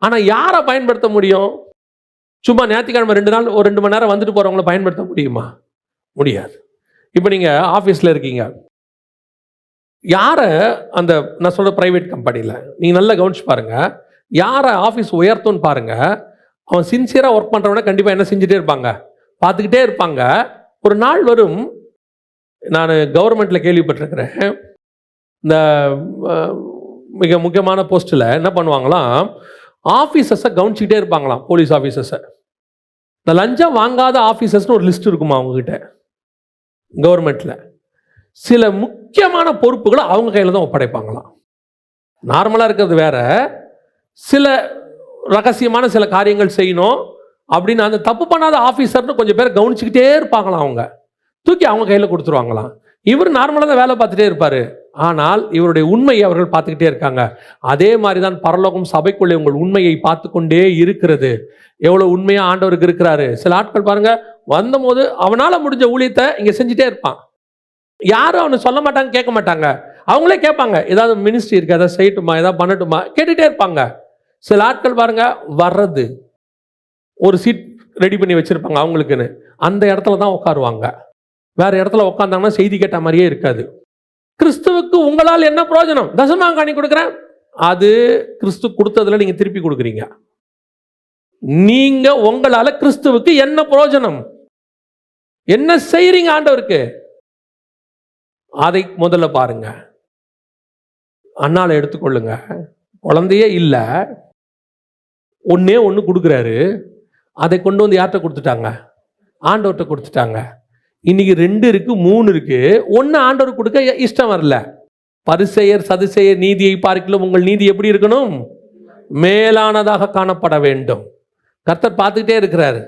ஆனால் யாரை பயன்படுத்த முடியும்? சும்மா ஞாயிற்றுக்கிழமை 2 நாள் ஒரு 2 மணி நேரம் வந்துட்டு போகிறவங்கள பயன்படுத்த முடியுமா? முடியாது. இப்போ நீங்கள் ஆஃபீஸில் இருக்கீங்க, யாரை அந்த நான் சொல்கிற ப்ரைவேட் கம்பெனியில் நீங்கள் நல்லா கவனிச்சு பாருங்கள், யாரை ஆஃபீஸ் உயர்த்தும்னு பாருங்கள். அவன் சின்சியராக ஒர்க் பண்ணுறவன கண்டிப்பாக என்ன செஞ்சுட்டே இருப்பாங்க, பார்த்துக்கிட்டே இருப்பாங்க. ஒரு நாள் வரும், நான் கவர்மெண்ட்டில் கேள்விப்பட்டிருக்கிறேன், இந்த மிக முக்கியமான போஸ்ட்டில் என்ன பண்ணுவாங்களாம், ஆஃபீஸர்ஸை கவனிச்சிக்கிட்டே இருப்பாங்களாம். போலீஸ் ஆஃபீஸர்ஸை, இந்த லஞ்சம் வாங்காத ஆஃபீஸர்ஸ்னு ஒரு லிஸ்ட் இருக்குமா அவங்ககிட்ட கவர்மெண்ட்டில். சில முக்கியமான பொறுப்புகளை அவங்க கையில் தான் ஒப்படைப்பாங்களாம். நார்மலாக இருக்கிறது வேற, சில ரகசியமான சில காரியங்கள் செய்யணும் அப்படின்னு அந்த தப்பு பண்ணாத ஆஃபீஸர்னு கொஞ்சம் பேர் கவனிச்சுக்கிட்டே இருப்பாங்களாம். அவங்க தூக்கி அவங்க கையில் கொடுத்துருவாங்களாம். இவர் நார்மலாக தான் வேலை பார்த்துட்டே இருப்பார், ஆனால் இவருடைய உண்மையை அவர்கள் பார்த்துக்கிட்டே இருக்காங்க. அதே மாதிரி தான் பரலோகம் சபைக்குள்ளே உங்கள் உண்மையை பார்த்து கொண்டே இருக்கிறது. எவ்வளோ உண்மையாக ஆண்டவருக்கு இருக்கிறாரு. சில ஆட்கள் பாருங்க, வந்தபோது அவனால் முடிஞ்ச ஊழியத்தை இங்கே செஞ்சுட்டே இருப்பான். யாரும் அவனு சொல்ல மாட்டாங்க, கேட்க மாட்டாங்க. அவங்களே கேட்பாங்க, ஏதாவது மினிஸ்ட்ரி இருக்கு, ஏதாவது செய்யட்டுமா, ஏதாவது பண்ணட்டுமா, கேட்டுகிட்டே இருப்பாங்க. சில ஆட்கள் பாருங்க, வர்றது ஒரு சீட் ரெடி பண்ணி வச்சிருப்பாங்க அவங்களுக்குன்னு, அந்த இடத்துல தான் உட்காருவாங்க. வேற இடத்துல உட்காந்தாங்கன்னா செய்தி கேட்ட மாதிரியே இருக்காது. கிறிஸ்துவுக்கு உங்களால் என்ன பிரயோஜனம்? தசமாங்காணி கொடுக்குறேன், அது கிறிஸ்து கொடுத்ததுல நீங்க திருப்பி கொடுக்குறீங்க. நீங்க உங்களால கிறிஸ்துவுக்கு என்ன பிரயோஜனம், என்ன செய்றீங்க ஆண்டவருக்கு, அதை முதல்ல பாருங்க. அண்ணால எடுத்துக்கொள்ளுங்க, குழந்தையே இல்லை, ஒன்னே ஒன்று கொடுக்குறாரு, அதை கொண்டு வந்து யார்கிட்ட கொடுத்துட்டாங்க, ஆண்டவர்கிட்ட கொடுத்துட்டாங்க. இன்னைக்கு 2 இருக்கு, 3 இருக்கு, 1 ஆண்டவர் கொடுக்க இஷ்டம் வரல. பரிசேயர் சதுசேயர் நீதியை பார்க்கிலும் உங்கள் நீதி எப்படி இருக்கணும், மேலானதாக காணப்பட வேண்டும். கர்த்தர் பார்த்துக்கிட்டே இருக்கிறாரு.